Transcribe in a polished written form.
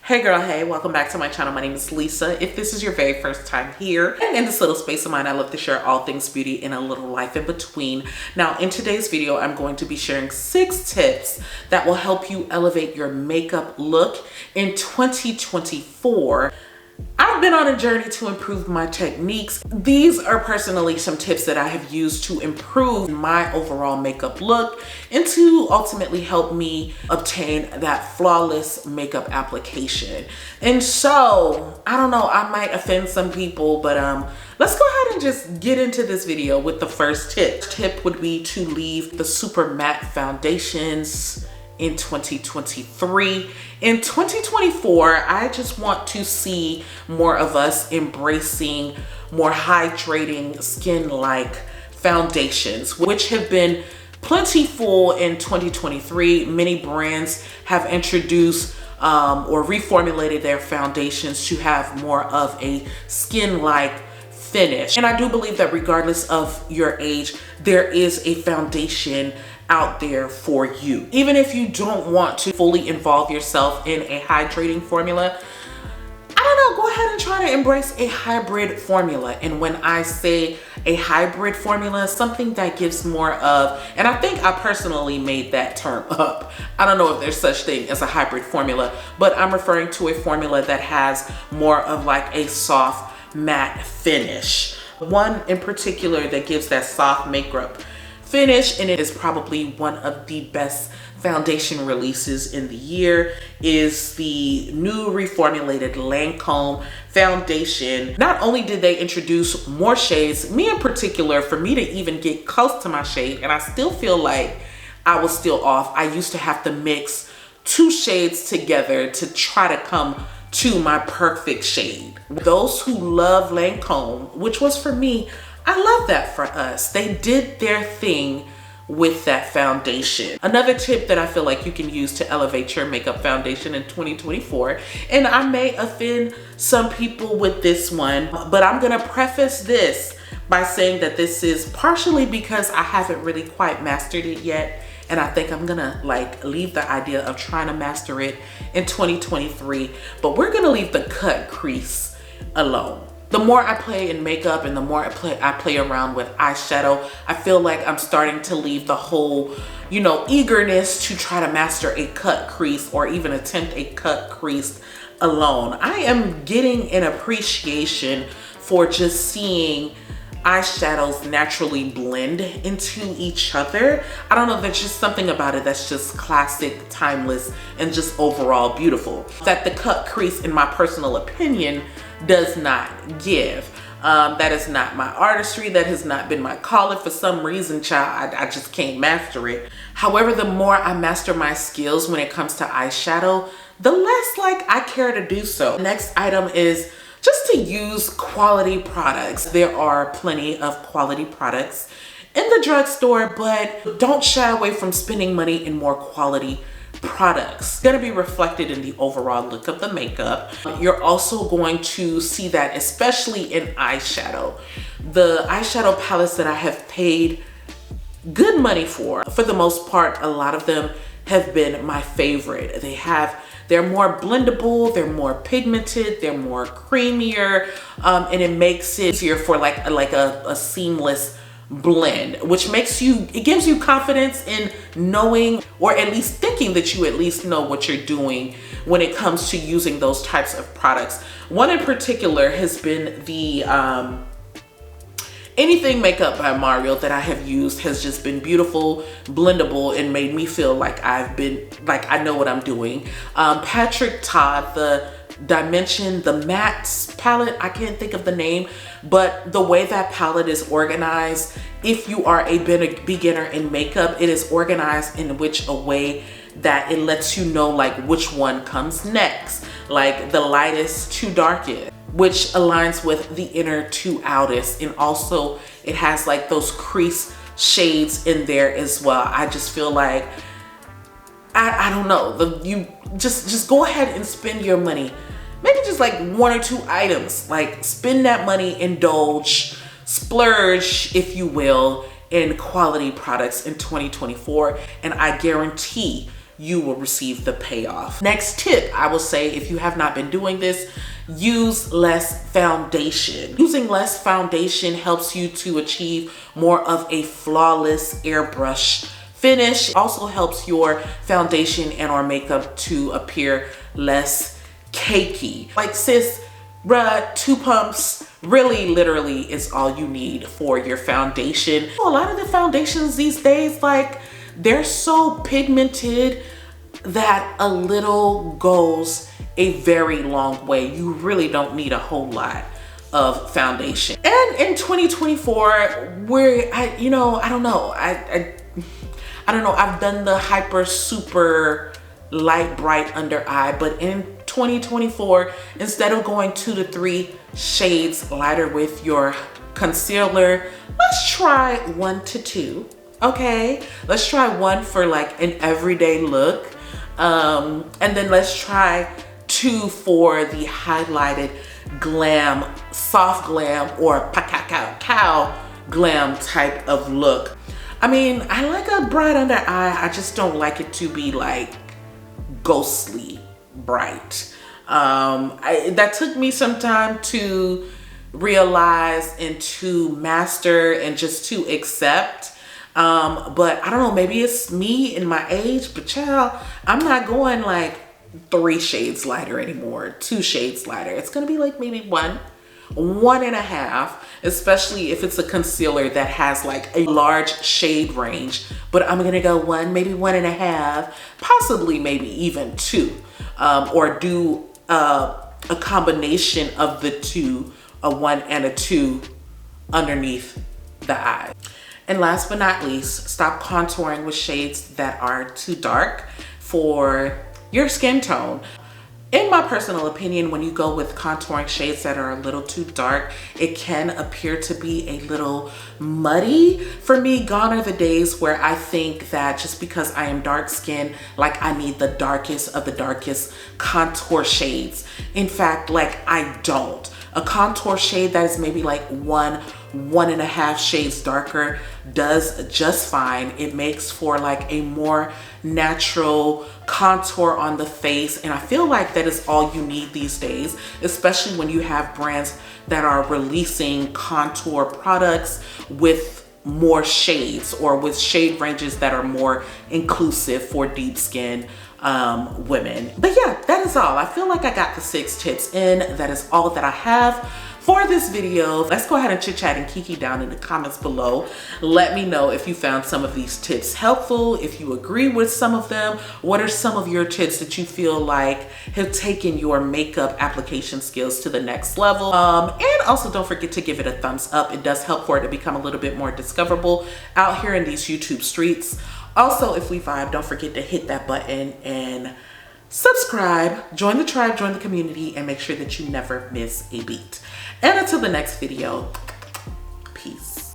Hey girl, hey, welcome back to my channel. My name is Lisa. If this is your very first time here, and in this little space of mine, I love to share all things beauty and a little life in between. Now, in today's video, I'm going to be sharing 6 tips that will help you elevate your makeup look in 2024. I've been on a journey to improve my techniques. These are personally some tips that I have used to improve my overall makeup look and to ultimately help me obtain that flawless makeup application. And so, I don't know, I might offend some people, but let's go ahead and just get into this video with the first tip. Tip would be to leave the super matte foundations in 2023. In 2024, I just want to see more of us embracing more hydrating skin-like foundations, which have been plentiful in 2023. Many brands have introduced or reformulated their foundations to have more of a skin-like finish. And I do believe that regardless of your age, there is a foundation out there for you. Even if you don't want to fully involve yourself in a hydrating formula, I don't know, go ahead and try to embrace a hybrid formula. And when I say a hybrid formula, something that gives more of, and I think I personally made that term up. I don't know if there's such thing as a hybrid formula, but I'm referring to a formula that has more of like a soft matte finish. One in particular that gives that soft makeup finish, and it is probably one of the best foundation releases in the year, is the new reformulated Lancome foundation. Not only did they introduce more shades, me in particular, for me to even get close to my shade, and I still feel like I was still off. I used to have to mix 2 shades together to try to come to my perfect shade. Those who love Lancome, which was for me, I love that for us. They did their thing with that foundation. Another tip that I feel like you can use to elevate your makeup foundation in 2024, and I may offend some people with this one, but I'm gonna preface this by saying that this is partially because I haven't really quite mastered it yet, and I think I'm gonna like leave the idea of trying to master it in 2023, but we're gonna leave the cut crease alone. The more I play in makeup and the more I play around with eyeshadow, I feel like I'm starting to leave the whole, eagerness to try to master a cut crease or even attempt a cut crease alone. I am getting an appreciation for just seeing eyeshadows naturally blend into each other. I don't know, there's just something about it that's just classic, timeless, and just overall beautiful that the cut crease, in my personal opinion, does not give. That is not my artistry. That has not been my calling. For some reason, child, I just can't master it. However, the more I master my skills when it comes to eyeshadow, the less like I care to do so. Next item is just to use quality products. There are plenty of quality products in the drugstore, but don't shy away from spending money in more quality products. It's gonna be reflected in the overall look of the makeup. You're also going to see that, especially in eyeshadow. The eyeshadow palettes that I have paid good money for the most part, a lot of them have been my favorite. They're more blendable, they're more pigmented, they're more creamier, and it makes it easier for like a seamless blend, which gives you confidence in knowing, or at least thinking that you at least know what you're doing when it comes to using those types of products. One in particular has been the Anything Makeup by Mario that I have used has just been beautiful, blendable, and made me feel like I know what I'm doing. Patrick Todd, the Dimension, the matte palette, I can't think of the name, but the way that palette is organized, if you are a beginner in makeup, it is organized in a way that it lets you know like which one comes next, like the lightest to darkest, which aligns with the inner to outest, and also it has like those crease shades in there as well. I just feel like I don't know, you just go ahead and spend your money, maybe just like 1 or 2 items, like spend that money, indulge, splurge, if you will, in quality products in 2024, and I guarantee you will receive the payoff. Next tip, I will say, if you have not been doing this, use less foundation. Using less foundation helps you to achieve more of a flawless airbrush finish. It also helps your foundation and or makeup to appear less cakey. Like, sis, bruh, 2 pumps really literally is all you need for your foundation. A lot of the foundations these days, like, they're so pigmented that a little goes a very long way. You really don't need a whole lot of foundation. And in 2024, I don't know. I don't know. I've done the hyper super light bright under eye, but in 2024, instead of going 2 to 3 shades lighter with your concealer, let's try 1 to 2. Okay, let's try 1 for like an everyday look, and then let's try 2 for the highlighted glam, soft glam, or cacao glam type of look. I mean, I like a bright under eye. I just don't like it to be like ghostly bright. That took me some time to realize and to master and just to accept. But I don't know, maybe it's me and my age, but child, I'm not going like 3 shades lighter anymore, 2 shades lighter. It's gonna be like maybe 1.5, especially if it's a concealer that has like a large shade range. But I'm gonna go 1, maybe 1.5, possibly maybe even 2, or do a combination of the 2, a 1 and a 2 underneath the eye. And last but not least, stop contouring with shades that are too dark for your skin tone. In my personal opinion, when you go with contouring shades that are a little too dark, it can appear to be a little muddy. For me, gone are the days where I think that just because I am dark skinned, like I need the darkest of the darkest contour shades. In fact, like I don't. A contour shade that is maybe like 1.5 shades darker does just fine. It makes for like a more natural contour on the face, and I feel like that is all you need these days, especially when you have brands that are releasing contour products with more shades or with shade ranges that are more inclusive for deep skin women. But yeah, that is all. I feel like I got the 6 tips in. That is all that I have for this video. Let's go ahead and chit chat and kiki down in the comments below. Let me know if you found some of these tips helpful, if you agree with some of them. What are some of your tips that you feel like have taken your makeup application skills to the next level? And also don't forget to give it a thumbs up. It does help for it to become a little bit more discoverable out here in these YouTube streets. Also, if we vibe, don't forget to hit that button and subscribe, join the tribe, join the community, and make sure that you never miss a beat. And until the next video, peace.